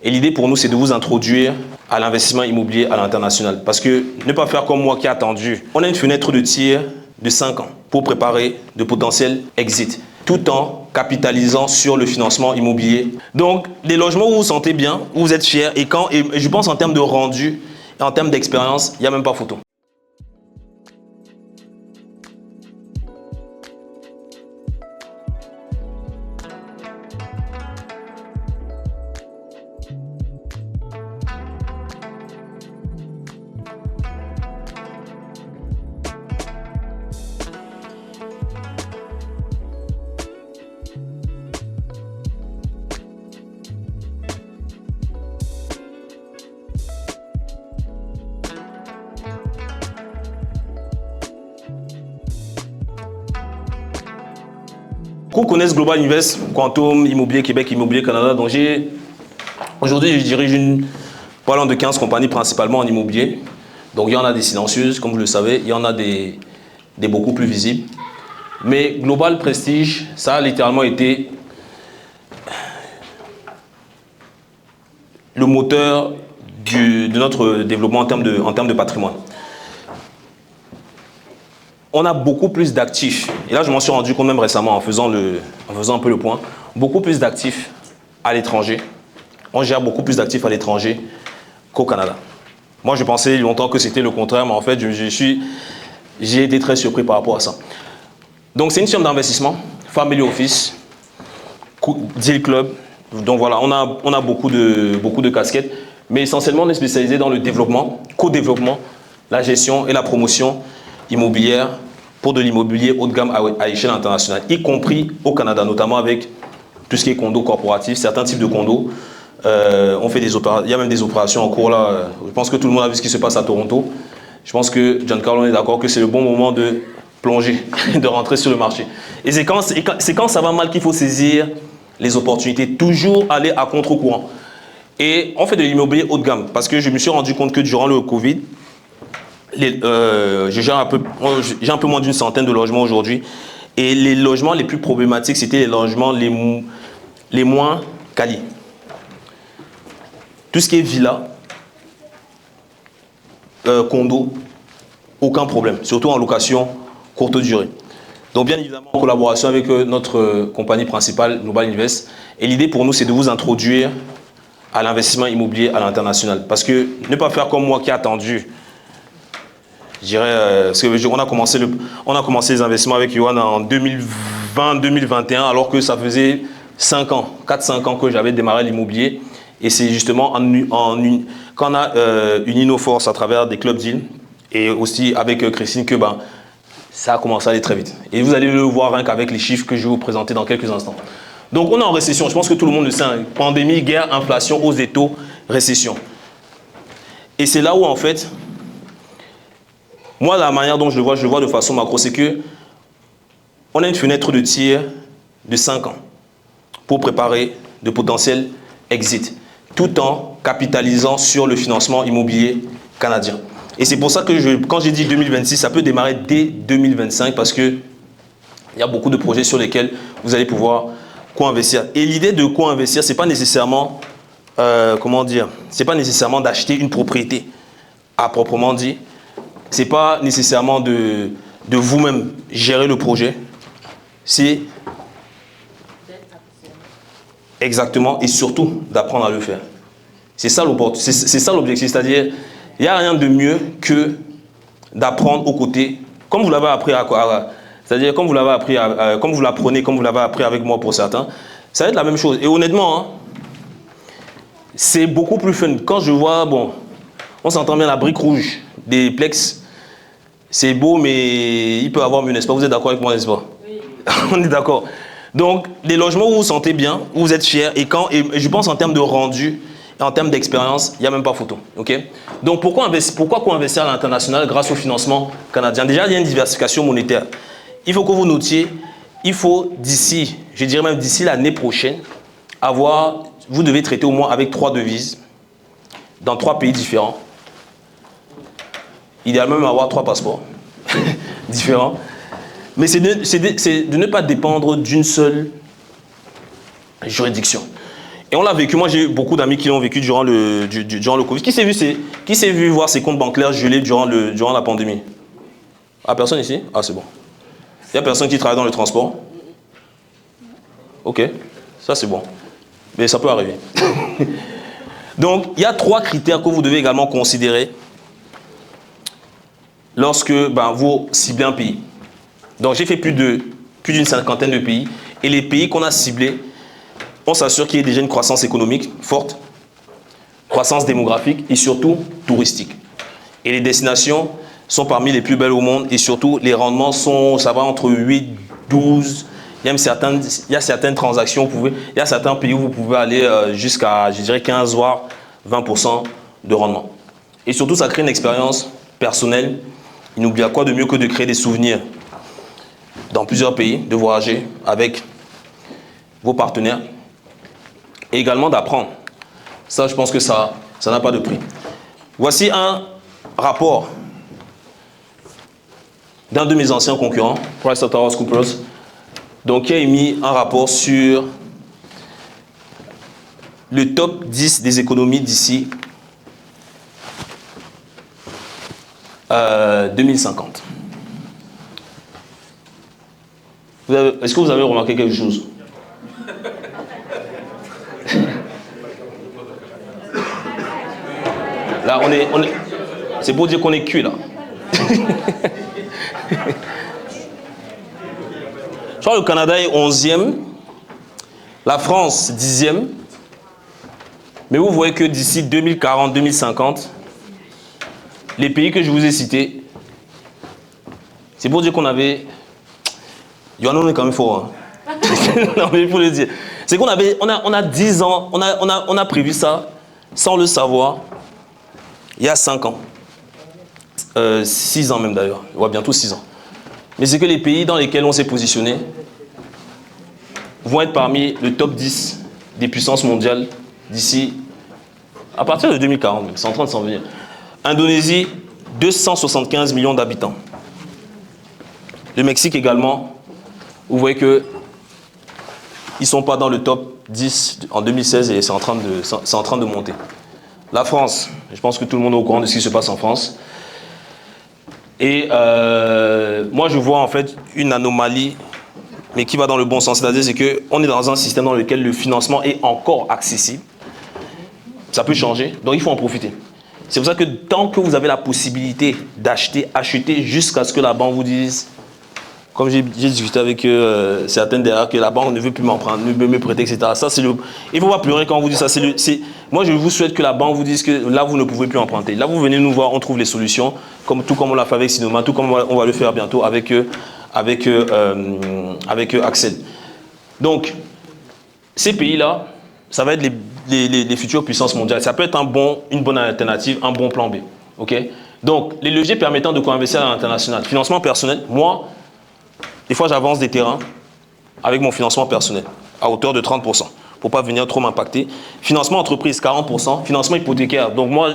Et l'idée pour nous, c'est de vous introduire à l'investissement immobilier à l'international. Parce que ne pas faire comme moi qui ai attendu. On a une fenêtre de tir de 5 ans pour préparer de potentiels exits, tout en capitalisant sur le financement immobilier. Donc, des logements où vous vous sentez bien, où vous êtes fier, et je pense en termes de rendu et en termes d'expérience, il n'y a même pas photo. Beaucoup connaissent Global Invest, Quantum, Immobilier Québec, Immobilier Canada. Donc aujourd'hui, je dirige pas loin de 15 compagnies principalement en immobilier. Donc il y en a des silencieuses, comme vous le savez, il y en a des beaucoup plus visibles. Mais Global Prestige, ça a littéralement été le moteur de notre développement en termes de patrimoine. On a beaucoup plus d'actifs, et là je m'en suis rendu compte même récemment en faisant un peu le point, beaucoup plus d'actifs à l'étranger. On gère beaucoup plus d'actifs à l'étranger qu'au Canada. Moi je pensais longtemps que c'était le contraire, mais en fait j'ai été très surpris par rapport à ça. Donc c'est une firme d'investissement, family office, deal club. Donc voilà, on a beaucoup de casquettes, mais essentiellement on est spécialisé dans le développement, co-développement, la gestion et la promotion immobilière pour de l'immobilier haut de gamme à échelle internationale, y compris au Canada, notamment avec tout ce qui est condo corporatif, certains types de condos. On fait il y a même des opérations en cours là. Je pense que tout le monde a vu ce qui se passe à Toronto. Je pense que Giancarlo est d'accord que c'est le bon moment de plonger, de rentrer sur le marché. Et c'est quand ça va mal qu'il faut saisir les opportunités, toujours aller à contre-courant. Et on fait de l'immobilier haut de gamme parce que je me suis rendu compte que durant le Covid, j'ai un peu moins d'une centaine de logements aujourd'hui. Et les logements les plus problématiques, c'était les logements les moins quali. Tout ce qui est villa, condo, aucun problème. Surtout en location courte durée. Donc bien évidemment, en collaboration avec notre compagnie principale, Global Invest. Et l'idée pour nous, c'est de vous introduire à l'investissement immobilier à l'international. Parce que ne pas faire comme moi qui ai attendu. Je dirais, on a commencé les investissements avec Yohan en 2020-2021, alors que ça faisait 4-5 ans que j'avais démarré l'immobilier. Et c'est justement quand on a une InnoForce à travers des clubs deals et aussi avec Christine que ça a commencé à aller très vite. Et vous allez le voir rien qu'avec les chiffres que je vais vous présenter dans quelques instants. Donc on est en récession, je pense que tout le monde le sait. Hein. Pandémie, guerre, inflation, hausse des taux, récession. Et c'est là où en fait, moi la manière dont je le vois de façon macro, c'est que on a une fenêtre de tir de 5 ans pour préparer de potentiels exits, tout en capitalisant sur le financement immobilier canadien. Et c'est pour ça que quand j'ai dit 2026, ça peut démarrer dès 2025 parce qu'il y a beaucoup de projets sur lesquels vous allez pouvoir co-investir. Et l'idée de co-investir, ce n'est pas nécessairement, c'est pas nécessairement d'acheter une propriété à proprement dit. Ce n'est pas nécessairement de vous-même gérer le projet. C'est exactement et surtout d'apprendre à le faire. C'est ça l'objectif, c'est-à-dire il n'y a rien de mieux que d'apprendre aux côtés, comme vous l'avez appris c'est-à-dire comme vous l'avez appris avec moi pour certains, ça va être la même chose. Et honnêtement, hein, c'est beaucoup plus fun. Quand je vois, on s'entend bien la brique rouge des Plex, c'est beau, mais il peut avoir mieux, n'est-ce pas? Vous êtes d'accord avec moi, n'est-ce pas? Oui. On est d'accord. Donc, des logements où vous vous sentez bien, où vous êtes fier, et je pense en termes de rendu, et en termes d'expérience, il n'y a même pas photo. Okay? Donc, pourquoi co-investir à l'international grâce au financement canadien? Déjà, il y a une diversification monétaire. Il faut que vous notiez, il faut d'ici, je dirais même d'ici l'année prochaine, vous devez traiter au moins avec 3 devises dans 3 pays différents. Idéalement même avoir 3 passeports différents. Mais c'est de ne pas dépendre d'une seule juridiction. Et on l'a vécu, moi j'ai eu beaucoup d'amis qui l'ont vécu durant le Covid. Qui s'est vu voir ses comptes bancaires gelés durant la pandémie? Ah, personne ici? Ah, c'est bon. Il n'y a personne qui travaille dans le transport? Ok, ça c'est bon. Mais ça peut arriver. Donc, il y a 3 critères que vous devez également considérer lorsque vous ciblez un pays. Donc, j'ai fait plus d'une cinquantaine de pays. Et les pays qu'on a ciblés, on s'assure qu'il y ait déjà une croissance économique forte, croissance démographique et surtout touristique. Et les destinations sont parmi les plus belles au monde et surtout les rendements ça va entre 8, 12, il y a certaines transactions, il y a certains pays où vous pouvez aller jusqu'à, je dirais, 15 voire 20% de rendement. Et surtout, ça crée une expérience personnelle. Il n'oublie quoi de mieux que de créer des souvenirs dans plusieurs pays, de voyager avec vos partenaires et également d'apprendre. Ça, je pense que ça n'a pas de prix. Voici un rapport d'un de mes anciens concurrents, PricewaterhouseCoopers, donc qui a émis un rapport sur le top 10 des économies d'ici 2050. Est-ce que vous avez remarqué quelque chose? Là, c'est pour dire qu'on est cuit, là. Je crois que le Canada est 11e, la France 10e, mais vous voyez que d'ici 2040-2050, les pays que je vous ai cités, c'est pour dire qu'on avait... Yoann, on est quand même fort. Hein. Non, mais il faut le dire. C'est qu'on avait, on a 10 ans, on a prévu ça sans le savoir, il y a 5 ans. 6 ans même d'ailleurs, ouais, bientôt 6 ans. Mais c'est que les pays dans lesquels on s'est positionné vont être parmi le top 10 des puissances mondiales d'ici, à partir de 2040, c'est en train de s'en venir. Indonésie, 275 millions d'habitants. Le Mexique également, vous voyez que ils ne sont pas dans le top 10 en 2016 et c'est en train de monter. La France, je pense que tout le monde est au courant de ce qui se passe en France. Et moi, je vois en fait une anomalie, mais qui va dans le bon sens. C'est-à-dire qu'on est dans un système dans lequel le financement est encore accessible. Ça peut changer, donc il faut en profiter. C'est pour ça que tant que vous avez la possibilité d'acheter, achetez jusqu'à ce que la banque vous dise, comme j'ai discuté avec certaines derrière, que la banque ne veut plus m'en prendre, ne veut me prêter, etc. Ça, il ne faut pas pleurer quand on vous dit ça. Moi, je vous souhaite que la banque vous dise que là, vous ne pouvez plus emprunter. Là, vous venez nous voir, on trouve les solutions, tout comme on l'a fait avec Sinoma, tout comme on va le faire bientôt avec Axel. Donc, ces pays-là, ça va être les futures puissances mondiales. Ça peut être une bonne alternative, un bon plan B. Okay? Donc, les leviers permettant de co-investir à l'international. Financement personnel, moi, des fois, j'avance des terrains avec mon financement personnel à hauteur de 30% pour ne pas venir trop m'impacter. Financement entreprise, 40%. Financement hypothécaire. Donc moi,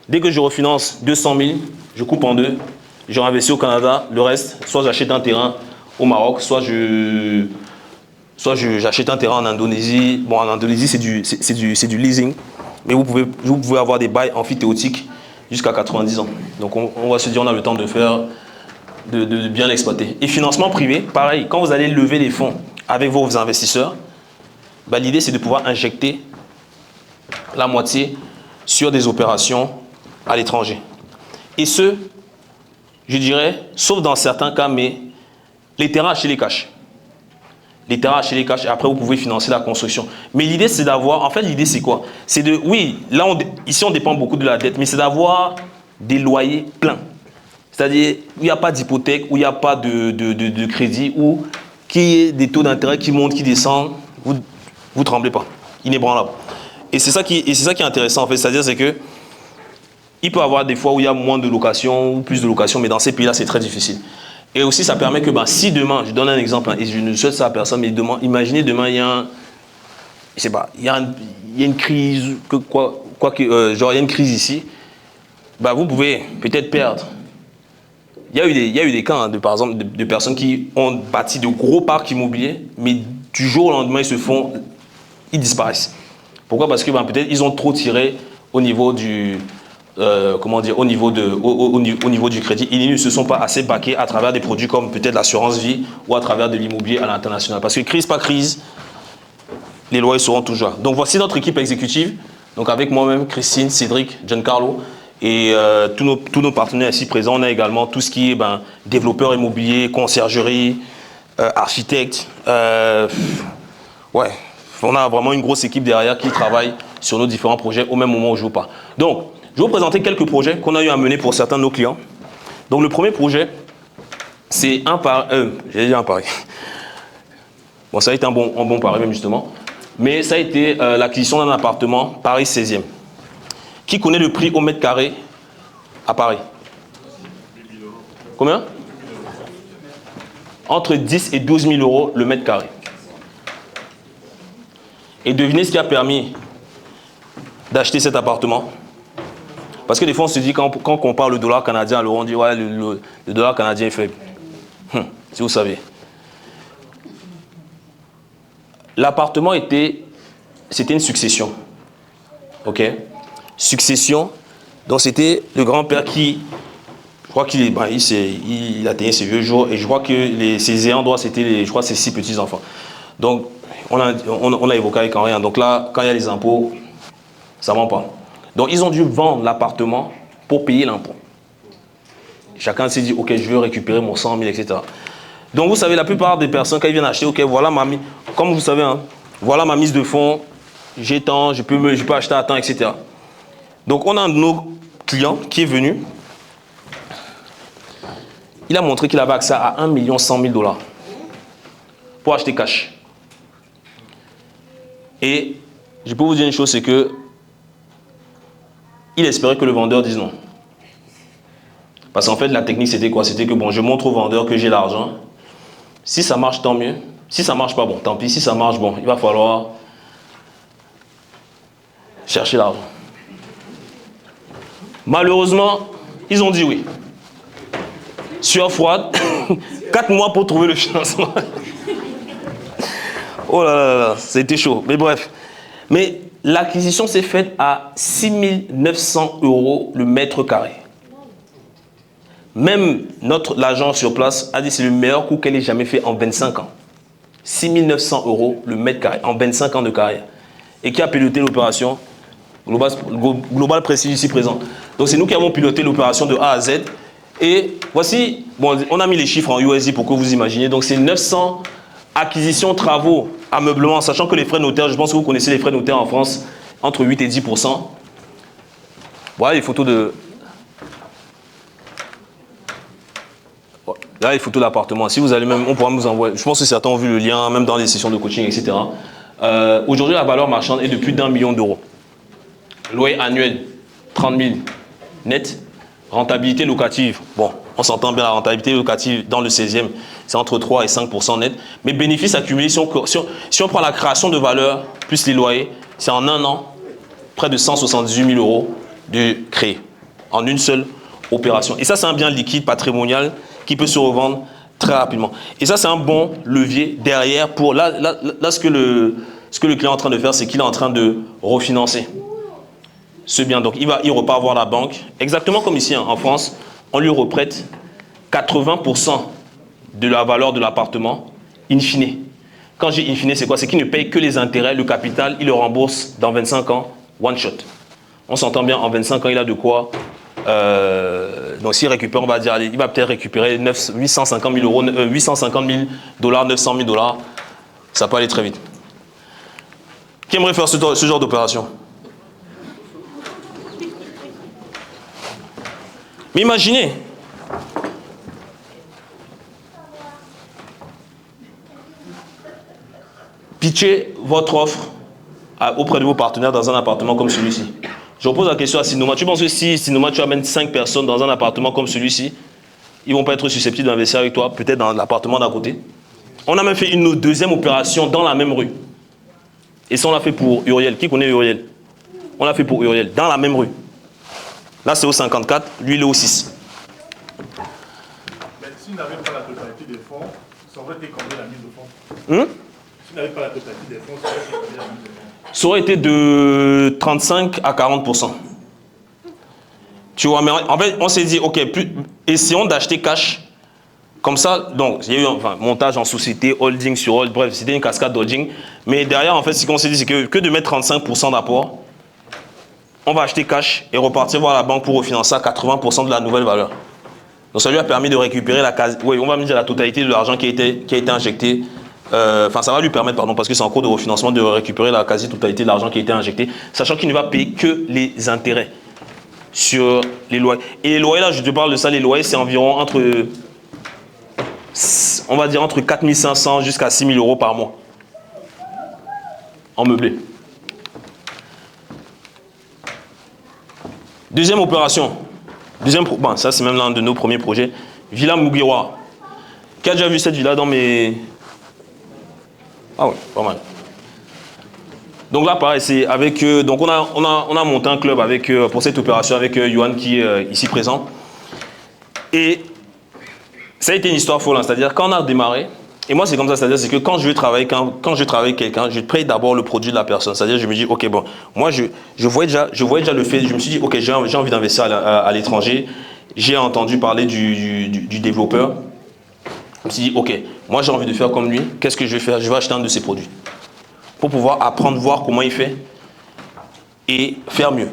dès que je refinance 200 000, je coupe en deux. Je réinvestis au Canada. Le reste, soit j'achète un terrain au Maroc, soit j'achète un terrain en Indonésie. Bon, en Indonésie, c'est du leasing. Mais vous pouvez avoir des bails amphithéotiques jusqu'à 90 ans. Donc on va se dire, on a le temps de faire... De bien l'exploiter. Et financement privé, pareil, quand vous allez lever les fonds avec vos investisseurs, l'idée c'est de pouvoir injecter la moitié sur des opérations à l'étranger. Et ce, je dirais, sauf dans certains cas, mais les terrains achetez les cash. Les terrains achetez les cash et après vous pouvez financer la construction. Mais l'idée c'est d'avoir, en fait l'idée c'est quoi? C'est de, oui, là ici on dépend beaucoup de la dette, mais c'est d'avoir des loyers pleins. C'est-à-dire où il n'y a pas d'hypothèque, où il n'y a pas de crédit, où qu'il y ait des taux d'intérêt qui montent, qui descendent, vous ne tremblez pas, inébranlable. Et c'est ça qui est intéressant en fait, c'est-à-dire c'est que il peut y avoir des fois où il y a moins de location ou plus de location, mais dans ces pays-là c'est très difficile. Et aussi ça permet que si demain, je donne un exemple, et je ne souhaite ça à personne, mais imaginez demain il y a il y a une crise, il y a une crise ici, vous pouvez peut-être perdre. Il y a eu des cas, par exemple, de personnes qui ont bâti de gros parcs immobiliers, mais du jour au lendemain, ils disparaissent. Pourquoi? Parce que peut-être ils ont trop tiré au niveau du, au niveau du crédit. Ils ne se sont pas assez baqués à travers des produits comme peut-être l'assurance vie ou à travers de l'immobilier à l'international. Parce que crise pas crise, les loyers seront toujours là. Donc voici notre équipe exécutive. Donc avec moi-même, Christine, Cédric, Giancarlo et tous nos partenaires ici présents. On a également tout ce qui est développeur immobilier, conciergerie, architecte. Ouais, on a vraiment une grosse équipe derrière qui travaille sur nos différents projets au même moment où je vous parle. Donc, je vais vous présenter quelques projets qu'on a eu à mener pour certains de nos clients. Donc le premier projet, c'est un pari. J'ai dit un pari. Bon, ça a été un bon pari même justement. Mais ça a été l'acquisition d'un appartement Paris 16e. Qui connaît le prix au mètre carré à Paris? Combien? Entre 10 et 12 000 euros le mètre carré. Et devinez ce qui a permis d'acheter cet appartement. Parce que des fois, on se dit, quand on compare le dollar canadien à l'euro, on dit, ouais, le dollar canadien est faible. Si vous savez. L'appartement c'était une succession. OK? Succession. Donc, c'était le grand-père qui, je crois qu'il il atteignait ses vieux jours. Et je crois que ses ayants droit, c'était, je crois, ses 6 petits-enfants. Donc, on a évoqué avec Henri. Donc là, quand il y a les impôts, ça ne vend pas. Donc, ils ont dû vendre l'appartement pour payer l'impôt. Chacun s'est dit, OK, je veux récupérer mon 100 000, etc. Donc, vous savez, la plupart des personnes, quand ils viennent acheter, OK, voilà ma mise, comme vous savez, voilà ma mise de fonds, j'ai tant, je peux acheter à temps, etc. Donc, on a un de nos clients qui est venu. Il a montré qu'il avait accès à 1 100 000 $ pour acheter cash. Et je peux vous dire une chose, c'est que il espérait que le vendeur dise non. Parce qu'en fait, la technique, c'était quoi? C'était que, bon, je montre au vendeur que j'ai l'argent. Si ça marche, tant mieux. Si ça marche pas, bon, tant pis. Si ça marche, bon, il va falloir chercher l'argent. Malheureusement, ils ont dit oui. Sueur froide, 4 mois pour trouver le financement. Oh là là là, ça a été chaud. Mais bref. Mais l'acquisition s'est faite à 6 900 € le mètre carré. Même l'agent sur place a dit que c'est le meilleur coup qu'elle ait jamais fait en 25 ans. 6 900 € le mètre carré en 25 ans de carrière. Et qui a piloté l'opération? Global Prestige ici présent. Donc c'est nous qui avons piloté l'opération de A à Z. Et voici, bon, on a mis les chiffres en USD pour que vous imaginiez. Donc c'est 900 acquisitions, travaux, ameublements, sachant que les frais notaires, je pense que vous connaissez les frais notaires en France, entre 8 et 10%. Voilà les photos de... Là, les photos d'appartement. Si vous allez même, on pourra vous envoyer. Je pense que certains ont vu le lien, même dans les sessions de coaching, etc. Aujourd'hui, la valeur marchande est de plus d'1 million d'euros. Loyer annuel, 30 000 net. Rentabilité locative, bon, on s'entend bien, la rentabilité locative dans le 16e, c'est entre 3 et 5% net. Mais bénéfices accumulés, si on prend la création de valeur plus les loyers, c'est en un an, près de 178 000 € de créer en une seule opération. Et ça, c'est un bien liquide patrimonial qui peut se revendre très rapidement. Et ça, c'est un bon levier derrière pour... Là ce que le client est en train de faire, c'est qu'il est en train de refinancer ce bien. Donc, il repart voir la banque. Exactement comme ici, en France, on lui reprête 80% de la valeur de l'appartement, in fine. Quand je dis in fine, c'est quoi? C'est qu'il ne paye que les intérêts, le capital, il le rembourse dans 25 ans, one shot. On s'entend bien, en 25 ans, il a de quoi... donc s'il récupère, on va dire, il va peut-être récupérer 850 000 €, 850 000 $, 900 000 $. Ça peut aller très vite. Qui aimerait faire ce genre d'opération? Mais imaginez, pitchez votre offre auprès de vos partenaires dans un appartement comme celui-ci. Je repose la question à Sinoma. Tu penses que si Sinoma, tu amènes 5 personnes dans un appartement comme celui-ci, ils ne vont pas être susceptibles d'investir avec toi, peut-être dans l'appartement d'à côté? On a même fait une deuxième opération dans la même rue. Et ça, on l'a fait pour Uriel. Qui connaît Uriel? On l'a fait pour Uriel, dans la même rue. Là, c'est au 54, lui, il est au 6. Mais s'il n'avait pas la totalité des fonds, ça aurait été combien la mise de fonds? S'il n'avait pas la totalité des fonds, ça aurait été combien la mise de fonds? ça aurait été de 35 à 40%. Tu vois, mais en fait, on s'est dit, ok, essayons d'acheter cash. Comme ça, donc, il y a eu montage en société, holding sur hold, bref, c'était une cascade d'holding. Mais derrière, en fait, ce qu'on s'est dit, c'est que de mettre 35% d'apport, on va acheter cash et repartir voir la banque pour refinancer à 80% de la nouvelle valeur. Donc, ça lui a permis de récupérer on va me dire la totalité de l'argent qui a été injecté. Ça va lui permettre, pardon, parce que c'est en cours de refinancement, de récupérer la quasi-totalité de l'argent qui a été injecté, sachant qu'il ne va payer que les intérêts sur les loyers. Et les loyers, là, je te parle de ça, les loyers, c'est environ entre 4 500 jusqu'à 6 000 euros par mois en meublé. Deuxième opération, ça c'est même l'un de nos premiers projets, Villa Mugiwara. Qui a déjà vu cette villa dans mes... Ah ouais, pas mal. Donc là, pareil, c'est avec... donc on a monté un club pour cette opération avec Yohan qui est ici présent. Et ça a été une histoire folle, hein, c'est-à-dire quand on a démarré, et moi c'est comme ça, c'est-à-dire que quand je veux travailler avec quelqu'un, je paye d'abord le produit de la personne. C'est-à-dire je me dis, ok, bon, moi je voyais déjà le fait, je me suis dit, ok, j'ai envie d'investir à l'étranger, j'ai entendu parler du développeur, je me suis dit, ok, moi j'ai envie de faire comme lui, qu'est-ce que je vais faire? Je vais acheter un de ses produits pour pouvoir apprendre, voir comment il fait et faire mieux.